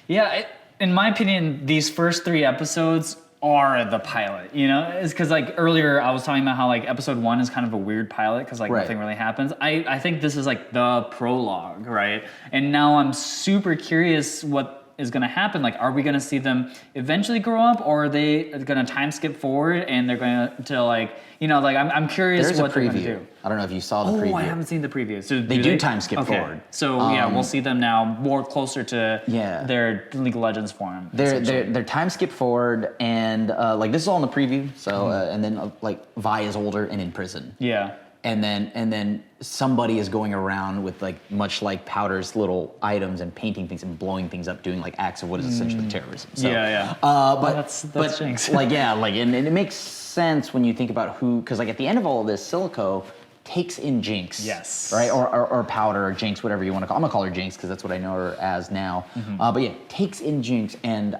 Yeah, in my opinion, these first 3 episodes are the pilot, It's because like earlier I was talking about how like episode 1 is kind of a weird pilot because like Right. nothing really happens. I think this is like the prologue, right? And now I'm super curious what is going to happen. Like, are we going to see them eventually grow up, or are they going to time skip forward and they're going to like, I'm curious There's what a they're going to preview. do. I don't know if you saw the Oh, preview. I haven't seen the preview. So They do time skip forward. So we'll see them now more closer to their League of Legends form. They're time skip forward, and like this is all in the preview. So and then like Vi is older and in prison. Yeah. And then somebody is going around with like much like Powder's little items and painting things and blowing things up, doing like acts of what is essentially terrorism. So, Yeah. But that's Jinx. and it makes sense when you think about because like at the end of all of this, Silico takes in Jinx. Yes. Right? Or Powder or Jinx, whatever you want to call. I'm gonna call her Jinx because that's what I know her as now. But yeah, takes in Jinx, and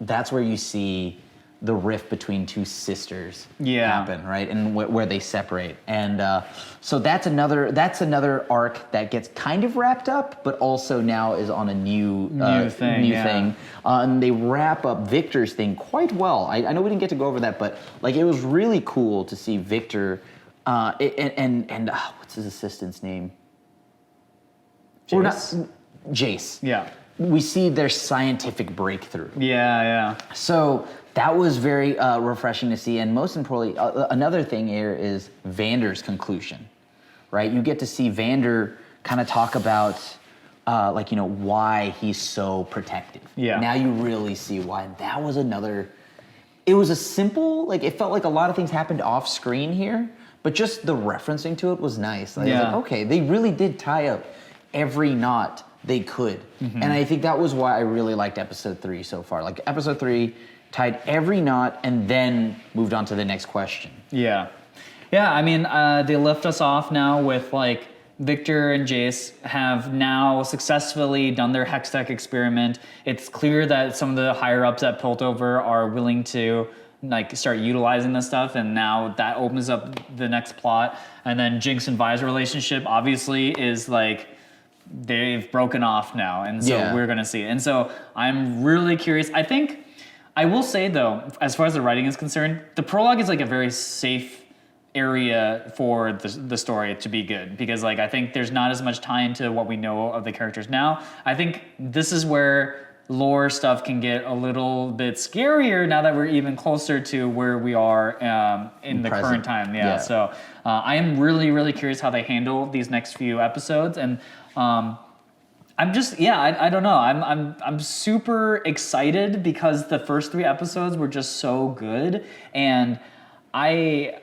that's where you see the rift between 2 sisters happen, right? And where they separate. And so that's another arc that gets kind of wrapped up, but also now is on a new thing. And they wrap up Victor's thing quite well. I know we didn't get to go over that, but like it was really cool to see Victor and what's his assistant's name? Jace? Jace. Yeah. We see their scientific breakthrough. Yeah. So that was very refreshing to see, and most importantly, another thing here is Vander's conclusion, right? You get to see Vander kind of talk about, why he's so protective. Yeah. Now you really see why. And that was another. It was a simple, like it felt like a lot of things happened off screen here, but just the referencing to it was nice. Like, I was like, okay, they really did tie up every knot they could, and I think that was why I really liked episode 3 so far. Like episode 3 tied every knot and then moved on to the next question. Yeah. I mean, they lift us off now with like Victor and Jace have now successfully done their Hextech experiment. It's clear that some of the higher ups at Piltover are willing to like start utilizing this stuff, and now that opens up the next plot. And then Jinx and Vi's relationship obviously is like they've broken off now, and so we're gonna see it. And so I'm really curious. I will say though, as far as the writing is concerned, the prologue is like a very safe area for the story to be good, because like I think there's not as much tie into what we know of the characters now. I think this is where lore stuff can get a little bit scarier now that we're even closer to where we are in the Present. current time. Yeah. So I am really, really curious how they handle these next few episodes, and I'm just I don't know. I'm super excited because the first 3 episodes were just so good, and I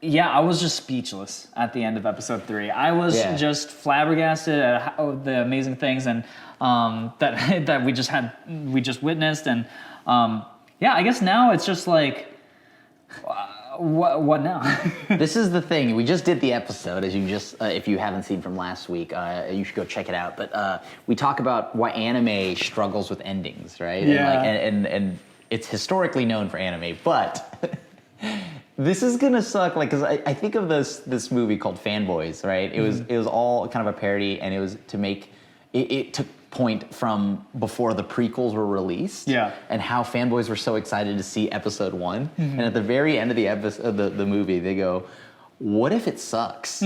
was just speechless at the end of episode 3. I was just flabbergasted at how the amazing things and that we just witnessed, and I guess now it's just like what now? This is the thing. We just did the episode, as you just, if you haven't seen from last week, you should go check it out. But we talk about why anime struggles with endings, right? Yeah. And it's historically known for anime, but this is gonna suck. Like, cause I think of this movie called Fanboys, right? It was all kind of a parody, and it was to make it took point from before the prequels were released, and how fanboys were so excited to see episode 1, and at the very end of the episode, the movie, they go, "What if it sucks?"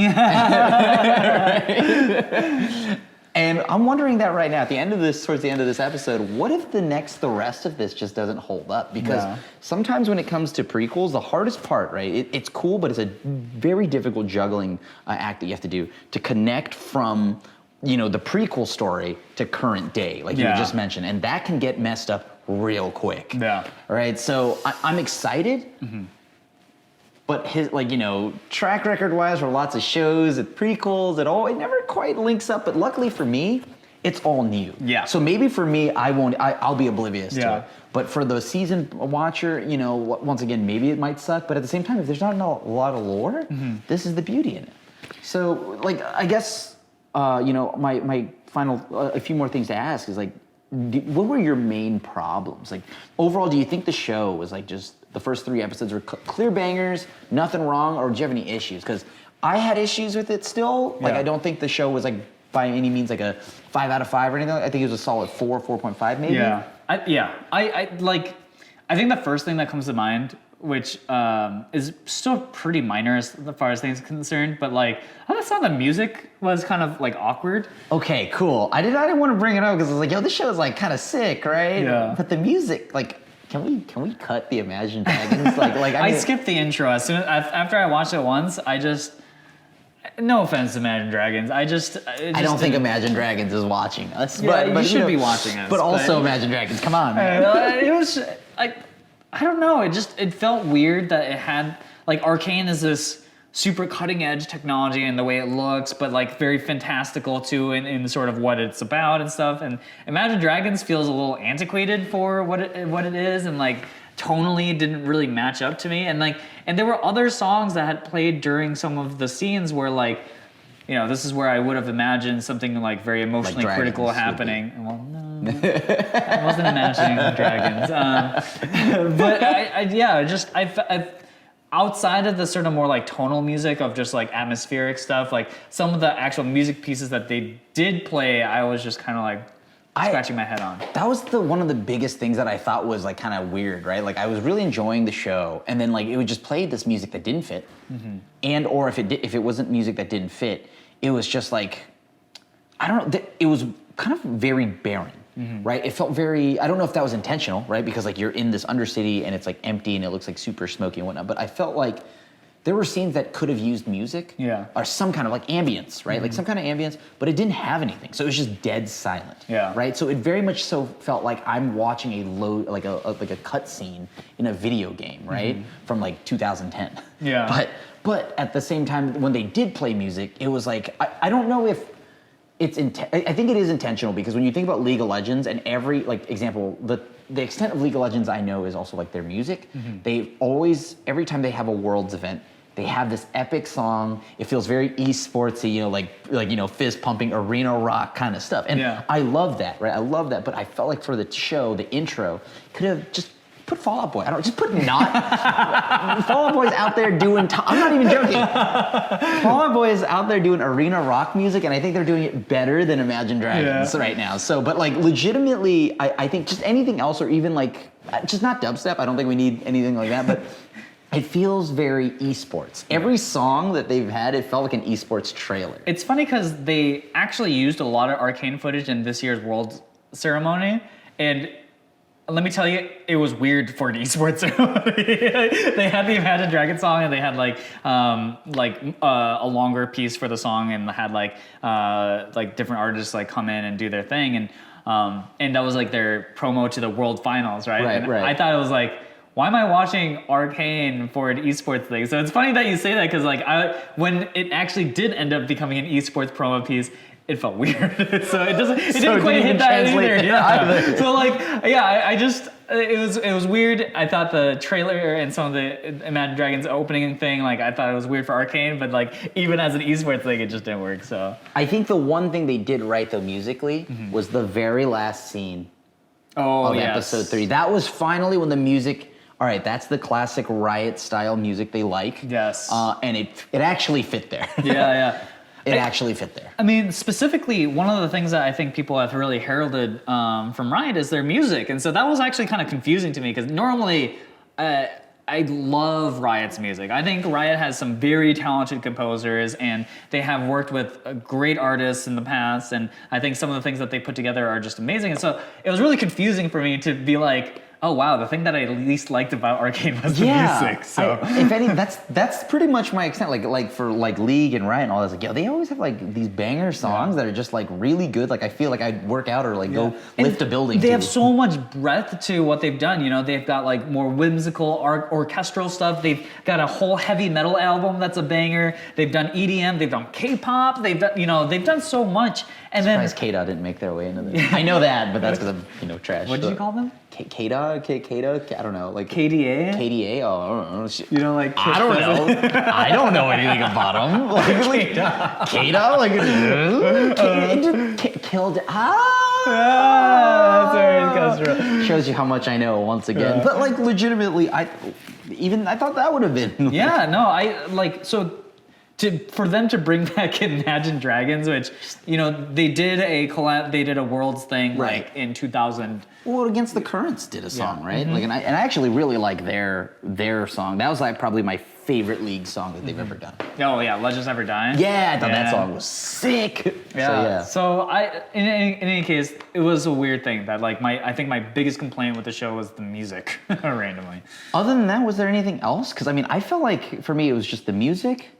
And I'm wondering that right now, towards the end of this episode, what if the rest of this just doesn't hold up? Because sometimes when it comes to prequels, the hardest part, right? It's cool, but it's a very difficult juggling act that you have to do to connect from the prequel story to current day, like you just mentioned, and that can get messed up real quick. Yeah. Right. So I'm excited, but his track record wise for lots of shows, prequels, it never quite links up. But luckily for me, it's all new. Yeah. So maybe for me, I'll be oblivious to Yeah. it. But for the seasoned watcher, once again, maybe it might suck. But at the same time, if there's not a lot of lore, this is the beauty in it. So I guess. My final, a few more things to ask is what were your main problems? Like, overall, do you think the show was just the first 3 episodes were clear bangers, nothing wrong, or do you have any issues? Because I had issues with it still. I don't think the show was by any means a 5 out of 5 or anything. I think it was a solid 4.5 maybe. Yeah. I think the first thing that comes to mind, which is still pretty minor as far as things are concerned, but I just thought the music was kind of awkward. Okay, cool. I didn't want to bring it up because I was like, yo, this show is kind of sick, right? Yeah. But the music, can we cut the Imagine Dragons? I skipped the intro as soon after I watched it once. No offense to Imagine Dragons, I don't think Imagine Dragons is watching us. Yeah, but you should be watching us. But also Imagine Dragons, come on, man. It was I don't know. It felt weird that it had Arcane is this super cutting edge technology in the way it looks, but very fantastical too in sort of what it's about and stuff. And Imagine Dragons feels a little antiquated for what it is, and tonally didn't really match up to me. And there were other songs that had played during some of the scenes where this is where I would have imagined something very emotionally critical happening. Well, no. I wasn't imagining dragons. But I outside of the sort of more tonal music of just atmospheric stuff, some of the actual music pieces that they did play, I was just kind of scratching my head on. That was one of the biggest things that I thought was kind of weird, right? I was really enjoying the show, and then it would just play this music that didn't fit, and or if it wasn't music that didn't fit, it was just I don't know. It was kind of very barren, right? It felt very. I don't know if that was intentional, right? Because you're in this undercity and it's empty and it looks super smoky and whatnot. But I felt there were scenes that could have used music, or some kind of ambience, right? Some kind of ambience, but it didn't have anything, so it was just dead silent, right? So it very much so felt like I'm watching a cut scene in a video game, right, from 2010. Yeah. But at the same time, when they did play music, it was I don't know if it's I think it is intentional, because when you think about League of Legends and every example, the extent of League of Legends I know is also their music. They always, every time they have a Worlds event, they have this epic song. It feels very esportsy, fist pumping, arena rock kind of stuff. And I love that, right? I love that. But I felt for the show, the intro could have just put Fall Out Boy. Just put not. Fall Out Boy's out there doing. I'm not even joking. Fall Out Boy is out there doing arena rock music, and I think they're doing it better than Imagine Dragons right now. So, but legitimately, I think just anything else, or even just not dubstep. I don't think we need anything like that, but. It feels very esports. Every song that they've had, it felt like an esports trailer. It's funny because they actually used a lot of Arcane footage in this year's Worlds ceremony, And let me tell you, it was weird for an esports ceremony. They had the Imagine Dragons song, and they had a longer piece for the song, and had like different artists like come in and do their thing, and that was like their promo to the World Finals, right? Right. I thought it was like, why am I watching Arcane for an esports thing? So it's funny that you say that, because like when it actually did end up becoming an esports promo piece, it felt weird. So it didn't quite hit that either. Yeah. So like, yeah, I just, it was weird. I thought the trailer and some of the Imagine Dragons opening thing, like I thought it was weird for Arcane, but like even as an esports thing, it just didn't work. So I think the one thing they did right though musically was the very last scene of episode 3. That was finally when the music. All right, that's the classic Riot style music they like. Yes. And it actually fit there. Yeah. It actually fit there. I mean, specifically, one of the things that I think people have really heralded from Riot is their music. And so that was actually kind of confusing to me, because normally I love Riot's music. I think Riot has some very talented composers, and they have worked with great artists in the past. And I think some of the things that they put together are just amazing. And so it was really confusing for me to be like, oh wow, the thing that I least liked about Arcane was the music. So if any, that's pretty much my extent. Like for like League and Riot and all that. Like, they always have like these banger songs that are just like really good. Like I feel like I'd work out or like go lift a building. They have so much breadth to what they've done. You know, they've got like more whimsical orchestral stuff. They've got a whole heavy metal album that's a banger. They've done EDM. They've done K-pop. They've done, they've done so much. And surprised K-Dot didn't make their way into this. I know that, but that's because I'm trash. What did you call them? K-Dot, I don't know, like KDA. KDA. Oh, I don't know. You know, like I don't know. I don't know anything about them. Like K-Dot, like killed. That's where it comes from. Shows you how much I know once again. But like legitimately, I thought that would have been. Yeah, no, I like so. For them to bring back Imagine Dragons, which they did a collab, they did a Worlds thing like in 2000. Well, Against the Currents did a song, right? Like, and I actually really like their song. That was like probably my favorite League song that they've ever done. Oh yeah, Legends Never Die. Yeah, I thought that song was sick. Yeah. So in any case, it was a weird thing that like I think my biggest complaint with the show was the music, randomly. Other than that, was there anything else? Because I mean, I felt like for me it was just the music.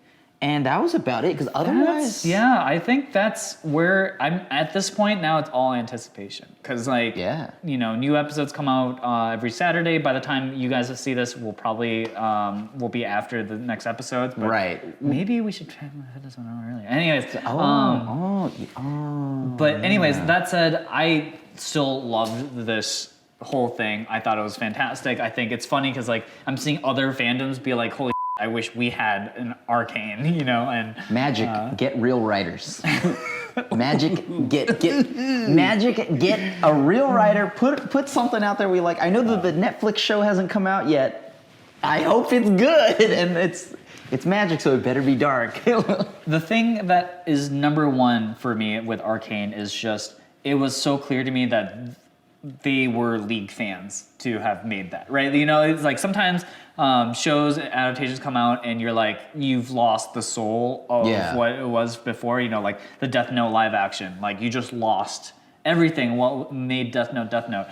And that was about it, because otherwise... I think that's where I'm at this point now. It's all anticipation, because new episodes come out every Saturday. By the time you guys see this, we'll probably will be after the next episode. Right. Maybe we should try to this one out earlier. Anyways. But anyways, that said, I still love this whole thing. I thought it was fantastic. I think it's funny because like I'm seeing other fandoms be like, holy I wish we had an Arcane, and Magic, get real writers. Magic, get a real writer. Put something out there we like. I know that the Netflix show hasn't come out yet. I hope it's good, and it's Magic, so it better be dark. The thing that is number one for me with Arcane is just it was so clear to me that they were League fans to have made that, right? It's like sometimes shows, adaptations come out and you're like, you've lost the soul of what it was before, like the Death Note live action. Like you just lost everything what made Death Note.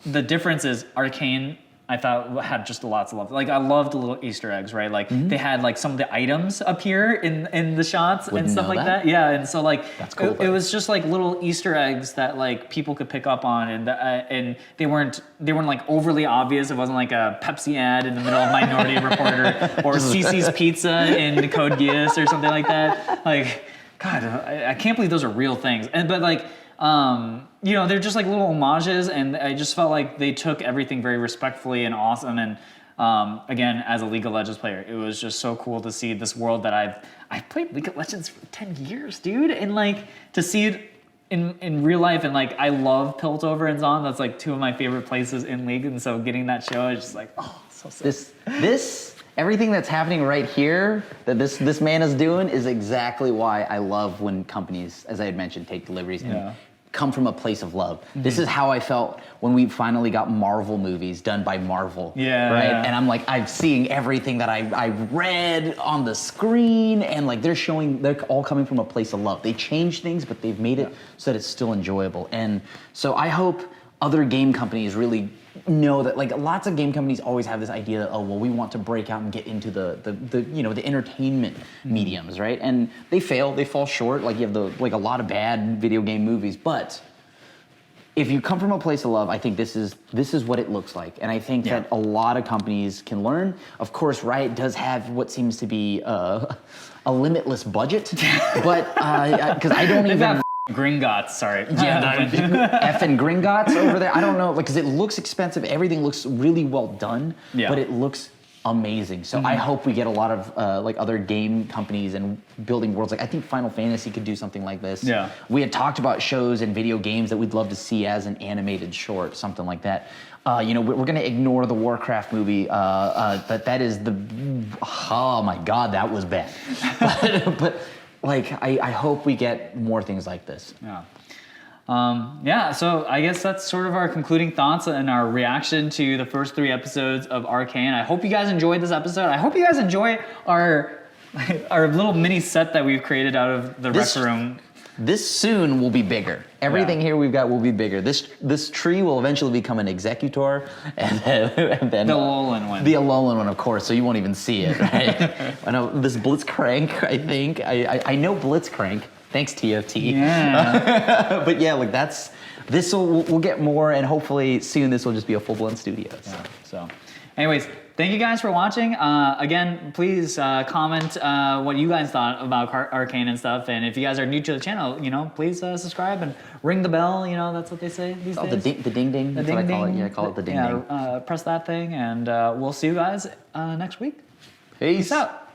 The difference is Arcane, I thought had just lots of love. Like I loved the little Easter eggs, right? Like they had like some of the items appear in the shots and stuff like that. Yeah, and so like that's cool, it was just like little Easter eggs that like people could pick up on, and they weren't like overly obvious. It wasn't like a Pepsi ad in the middle of Minority Reporter or CC's Pizza in Code Geass or something like that. Like, God, I can't believe those are real things. But like. They're just like little homages, and I just felt like they took everything very respectfully and awesome. And again, as a League of Legends player, it was just so cool to see this world that I've played League of Legends for 10 years, dude, and like to see it in real life. And like I love Piltover and Zaun. That's like two of my favorite places in League, and so getting that show is just like so sick. This. Everything that's happening right here that this man is doing is exactly why I love when companies, as I had mentioned, take deliveries and come from a place of love. Mm-hmm. This is how I felt when we finally got Marvel movies done by Marvel. Yeah. Right? And I'm like, I'm seeing everything that I read on the screen, and like they're all coming from a place of love. They changed things, but they've made it so that it's still enjoyable. And so I hope other game companies really know that, like, lots of game companies always have this idea that, oh, well, we want to break out and get into the you know, the entertainment mediums, right? And they fail, they fall short. Like, you have a lot of bad video game movies, but if you come from a place of love, I think this is what it looks like. And I think that a lot of companies can learn. Of course, Riot does have what seems to be a limitless budget, but because I don't even. Gringotts, sorry. Yeah, the effing Gringotts over there. I don't know, like, because it looks expensive. Everything looks really well done, but it looks amazing. So I hope we get a lot of like other game companies and building worlds. Like, I think Final Fantasy could do something like this. Yeah. We had talked about shows and video games that we'd love to see as an animated short, something like that. You know, we're going to ignore the Warcraft movie. That is oh my God, that was bad. but like, I hope we get more things like this. Yeah. So I guess that's sort of our concluding thoughts and our reaction to the first 3 episodes of Arcane. I hope you guys enjoyed this episode. I hope you guys enjoy our little mini set that we've created out of the rec room. This soon will be bigger. Everything here we've got will be bigger. This tree will eventually become an executor, and then the Alolan one. The Alolan one, of course. So you won't even see it, right? I know this Blitzcrank. I think I know Blitzcrank. Thanks, TFT. Yeah. But yeah, like we'll get more, and hopefully soon this will just be a full-blown studio. So, anyways, thank you guys for watching. Again, please comment what you guys thought about Arcane and stuff. And if you guys are new to the channel, you know, please subscribe and ring the bell. You know, that's what they say these days. The ding ding. That's what I call it. Yeah, I call it the ding ding. Press that thing, and we'll see you guys next week. Peace out.